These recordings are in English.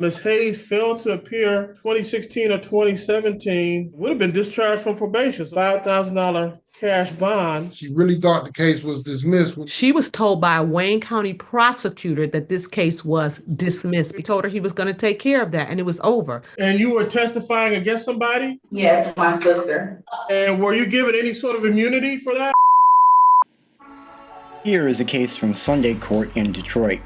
Ms. Hayes failed to appear 2016 or 2017, would have been discharged from probation, $5,000 cash bond. She really thought the case was dismissed. She was told by a Wayne County prosecutor that this case was dismissed. He told her he was going to take care of that and it was over. And you were testifying against somebody? Yes, my sister. And were you given any sort of immunity for that? Here is a case from Sunday court in Detroit.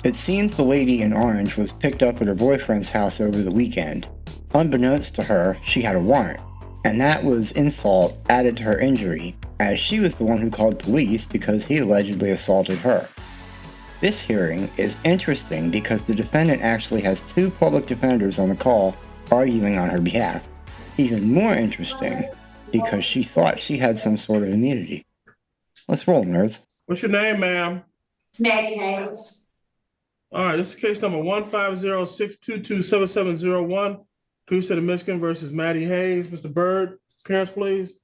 It seems the lady in orange was picked up at her boyfriend's house over the weekend. Unbeknownst to her, she had a warrant, and that was insult added to her injury, as she was the one who called police because he allegedly assaulted her. This hearing is interesting because the defendant actually has two public defenders on the call arguing on her behalf. Even more interesting because she thought she had some sort of immunity. Let's roll, nerds. What's your name, ma'am? Maddie Hayes. All right, this is case number 150-622-7701. People State of Michigan versus Maddie Hayes. Mr. Byrd, appearance, please.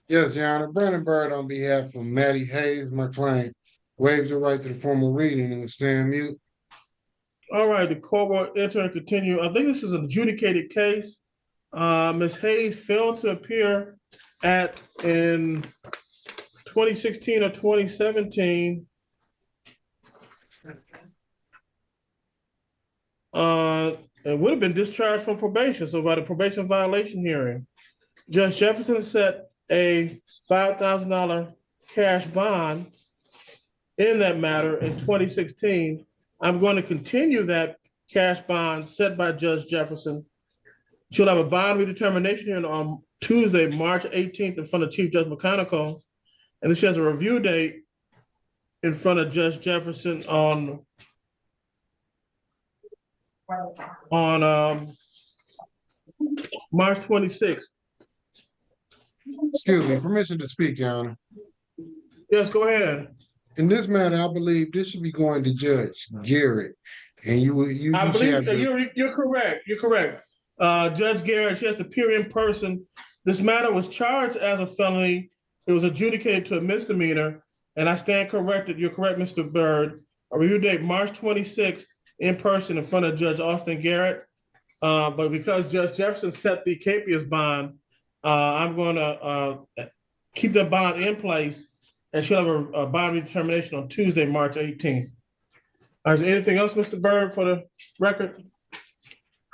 Yes, Your Honor. Brandon Byrd on behalf of Maddie Hayes, my client, waives the right to the formal reading and will stand mute. All right, the court will enter and continue. I think this is an adjudicated case. Ms. Hayes failed to appear in 2016 or 2017. It would have been discharged from probation, so by the probation violation hearing. Judge Jefferson set a $5,000 cash bond in that matter in 2016. I'm going to continue that cash bond set by Judge Jefferson. She'll have a bond redetermination hearing on Tuesday, March 18th in front of Chief Judge McConaughey. And then she has a review date in front of Judge Jefferson on March 26th. Excuse me, permission to speak, Your Honor. Yes, go ahead. In this matter, I believe this should be going to Judge Garrett. And I believe you're correct. You're correct. Judge Garrett, she has to appear in person. This matter was charged as a felony. It was adjudicated to a misdemeanor. And I stand corrected. You're correct, Mr. Byrd. A review date, March 26th, in person in front of Judge Austin Garrett. But because Judge Jefferson set the capias bond, I'm going to keep that bond in place, and she'll have a bond redetermination on Tuesday, March 18th. Is there anything else, Mr. Byrd, for the record?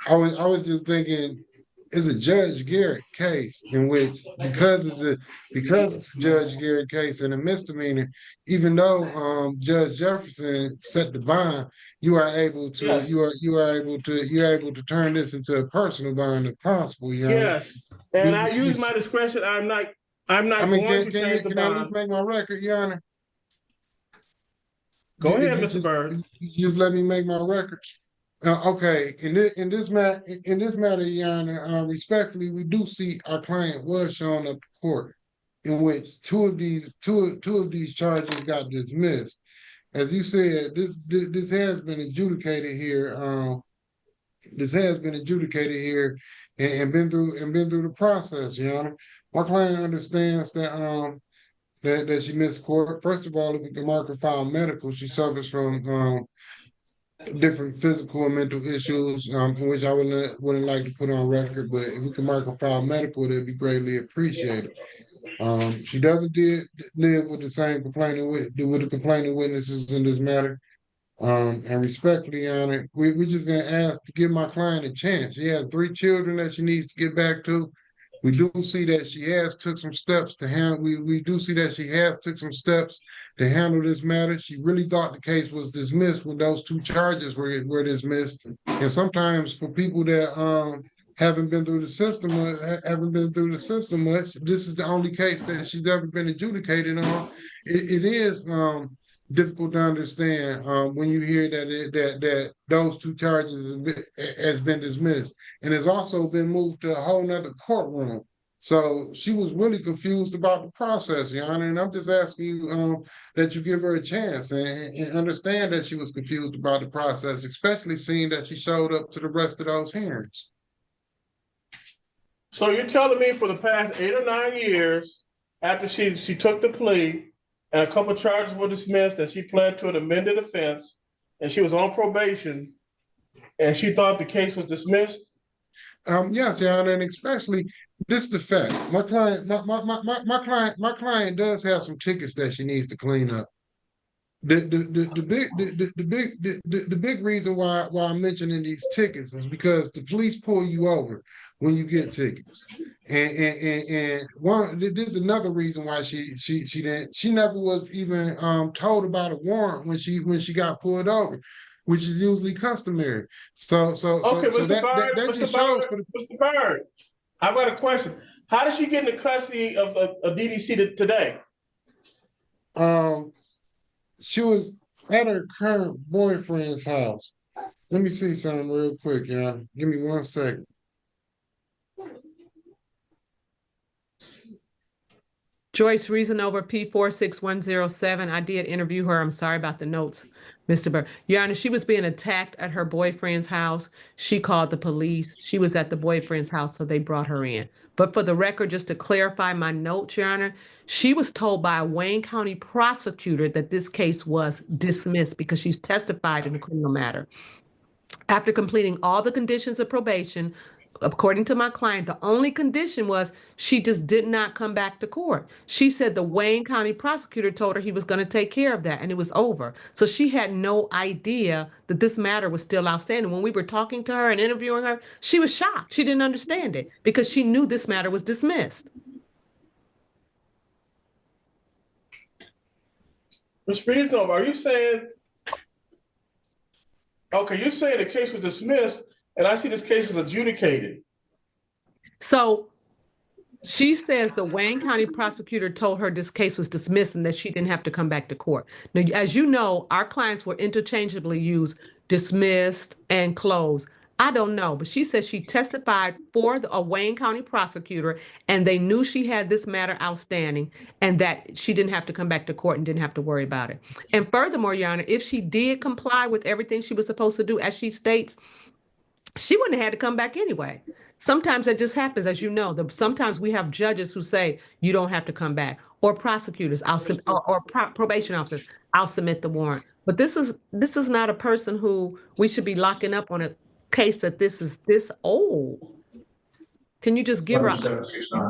I was just thinking, it's a Judge Garrett case in which because it's a Judge Garrett case and a misdemeanor, even though Judge Jefferson set the bond, you are able to Yes. you're able to turn this into a personal bond if possible. You know? Yes, and I use my discretion. I'm not going to change the can I at bond. least make my record, Your Honor? Go ahead, Mr. Byrd. Just let me make my record. Okay, in this matter, Your Honor, respectfully, we do see our client was shown up to court, in which two of these charges got dismissed. As you said, this has been adjudicated here. And been through the process, Your Honor. My client understands that that she missed court. First of all, if we can mark her file medical, she suffers from different physical and mental issues, which I wouldn't like to put on record, but if we can mark a file medical, that'd be greatly appreciated. She doesn't live with the same complaining witnesses in this matter. And respectfully, Your Honor, we're just gonna ask to give my client a chance. She has 3 children that she needs to get back to. We do see that she has took some steps to handle. We do see that she has took some steps to handle this matter. She really thought the case was dismissed when those 2 charges were dismissed. And sometimes for people that haven't been through the system much, this is the only case that she's ever been adjudicated on. It is difficult to understand when you hear that those 2 charges has been dismissed, and has also been moved to a whole nother courtroom. So she was really confused about the process, Your Honor, and I'm just asking you that you give her a chance and understand that she was confused about the process, especially seeing that she showed up to the rest of those hearings. So you're telling me for the past 8 or 9 years, after she took the plea, and a couple of charges were dismissed, and she pled to an amended offense, and she was on probation, And she thought the case was dismissed? Yes, Your Honor, and especially this is the fact. My client does have some tickets that she needs to clean up. The big reason why I'm mentioning these tickets is because the police pull you over when you get tickets, and one this is another reason why she never was even told about a warrant when she got pulled over, which is usually customary. So Mr. Byrd, that Mr. just shows for the Mr. Byrd, I've got a question. How did she get into custody of DDC today? She was at her current boyfriend's house. Let me see something real quick, y'all. Give me 1 second. Joyce Reason over P46107. I did interview her. I'm sorry about the notes, Mr. Burr. Your Honor, she was being attacked at her boyfriend's house. She called the police. She was at the boyfriend's house, so they brought her in. But for the record, just to clarify my notes, Your Honor, she was told by a Wayne County prosecutor that this case was dismissed because she's testified in the criminal matter. After completing all the conditions of probation, according to my client, the only condition was she just did not come back to court. She said the Wayne County prosecutor told her he was going to take care of that and it was over. So she had no idea that this matter was still outstanding. When we were talking to her and interviewing her, she was shocked. She didn't understand it because she knew this matter was dismissed. Ms. Reasonable, are you saying, okay, you're saying the case was dismissed, and I see this case is adjudicated. So she says the Wayne County prosecutor told her this case was dismissed and that she didn't have to come back to court. Now, as you know, our clients will interchangeably use dismissed and closed. I don't know, but she says she testified for a Wayne County prosecutor and they knew she had this matter outstanding and that she didn't have to come back to court and didn't have to worry about it. And furthermore, Your Honor, if she did comply with everything she was supposed to do, as she states, she wouldn't have had to come back anyway. Sometimes that just happens, as you know. Sometimes we have judges who say you don't have to come back, or prosecutors, or probation officers, I'll submit the warrant. But this is not a person who we should be locking up on a case that this is this old. Can you just give her?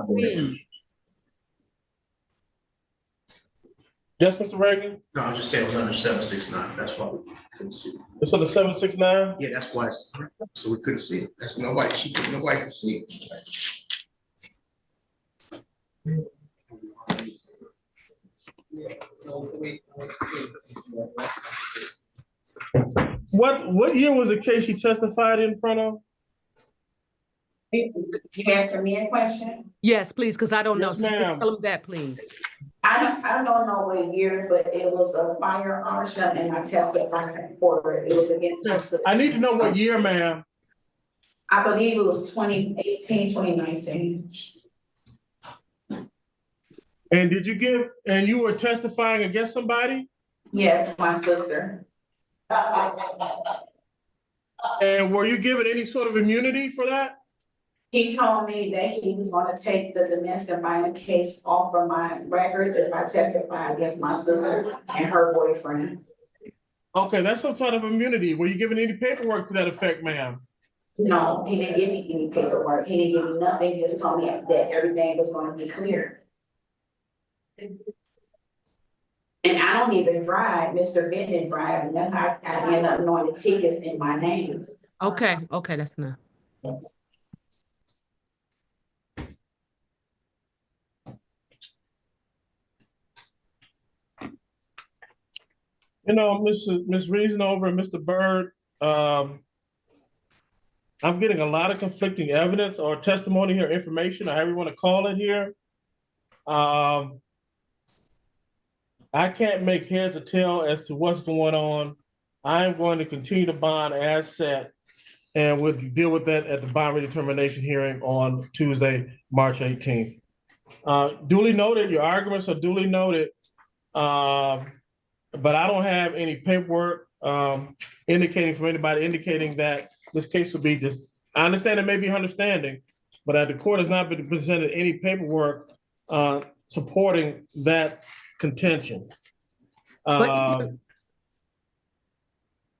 Please. Yes, Mr. Reagan? No, I was just saying it was under 769. That's why we couldn't see it. It's on the 769? Yeah, that's why. So we couldn't see it. That's nobody. Nobody can see it. What year was the case she testified in front of? You asking me a question? Yes, please, because I don't know. Yes, So ma'am. tell them that, please. I don't know what year, but it was a firearm shot and I testified for it. It was against my sister. I need to know what year, ma'am. I believe it was 2018, 2019. And you were testifying against somebody? Yes, my sister. And were you given any sort of immunity for that? He told me that he was gonna take the domestic violence case off of my record if I testify against my sister and her boyfriend. Okay, that's some sort of immunity. Were you given any paperwork to that effect, ma'am? No, he didn't give me any paperwork. He didn't give me nothing. He just told me that everything was gonna be clear. And I don't even drive, Mr. Bennett drive, and then I end up knowing the tickets in my name. Okay, that's enough. You know, Ms. Reasonover and Mr. Byrd, I'm getting a lot of conflicting evidence or testimony or information, or however you want to call it here. I can't make heads or tail as to what's going on. I'm going to continue to bond as set, and we'll deal with that at the bond redetermination hearing on Tuesday, March 18th. Duly noted, your arguments are duly noted. But I don't have any paperwork indicating from anybody indicating that this case will be just, I understand it may be understanding, but the court has not been presented any paperwork supporting that contention.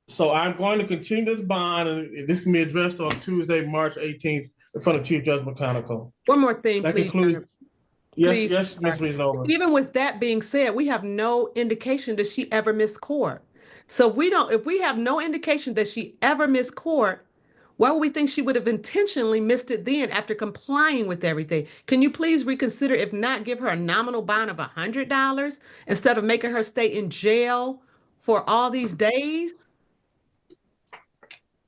So I'm going to continue this bond, and this can be addressed on Tuesday, March 18th, in front of Chief Judge McConicle. One more thing, That please. concludes. Yes, Please. yes, Ms. Reasonova. Even with that being said, we have no indication that she ever missed court. So if we have no indication that she ever missed court, why would we think she would have intentionally missed it then after complying with everything? Can you please reconsider, if not, give her a nominal bond of $100 instead of making her stay in jail for all these days?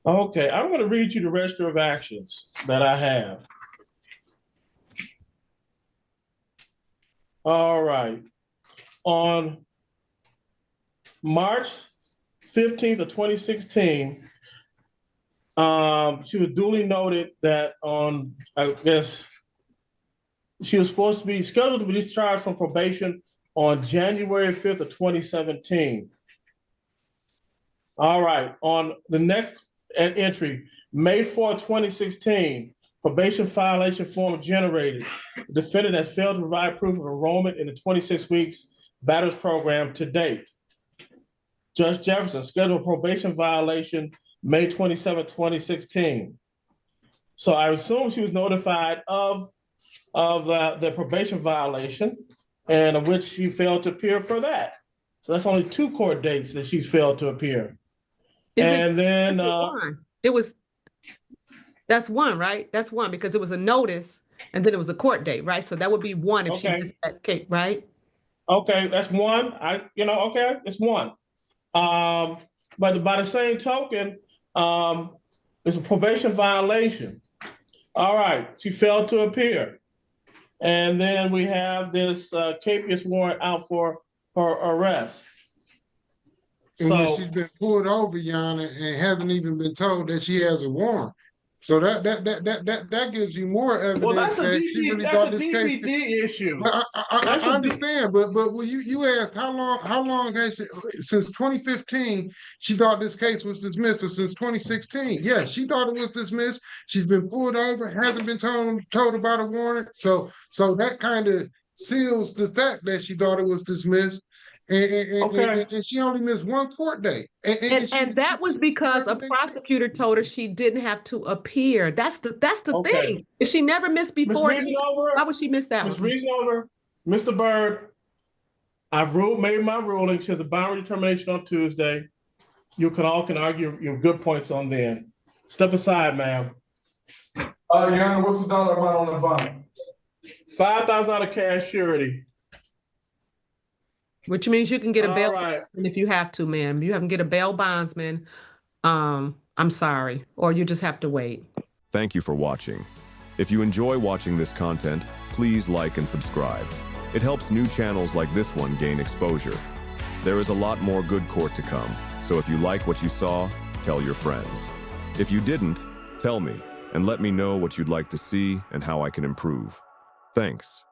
Okay, I'm going to read you the register of actions that I have. All right. On March 15th of 2016, she was duly noted that on, I guess, she was supposed to be scheduled to be discharged from probation on January 5th of 2017. All right, on the next entry, May 4th, 2016, probation violation form generated. The defendant has failed to provide proof of enrollment in the 26 weeks batters program to date. Judge Jefferson scheduled probation violation May 27, 2016. So I assume she was notified of the probation violation, and of which she failed to appear for that. So that's only 2 court dates that she's failed to appear. That's one, right? That's one, because it was a notice and then it was a court date, right? So that would be one if she missed that case, right? Okay, that's one. Okay, it's one. But by the same token, it's a probation violation. All right, she failed to appear. And then we have this capious warrant out for her arrest. And when she's been pulled over, Yana, and hasn't even been told that she has a warrant. So that gives you more evidence that she really thought this case. DVD issue. I understand, but when you asked how long has she, since 2015 she thought this case was dismissed, or since 2016? Yes, she thought it was dismissed. She's been pulled over, hasn't been told about a warrant. So that kind of seals the fact that she thought it was dismissed. And she only missed 1 court date. And that was because a prosecutor told her she didn't have to appear. That's the thing. If she never missed before, why would she miss that one? Ms. Reasonova, Mr. Byrd, I've made my ruling. She has a boundary determination on Tuesday. You all can argue your good points on then. Step aside, ma'am. Your Honor, what's the dollar amount on the bond? $5,000 cash surety. Which means you can get a bail bondsman if you have to, ma'am. You have to get a bail bondsman. I'm sorry, or you just have to wait. Thank you for watching. If you enjoy watching this content, please like and subscribe. It helps new channels like this one gain exposure. There is a lot more good court to come, so if you like what you saw, tell your friends. If you didn't, tell me, and let me know what you'd like to see and how I can improve. Thanks.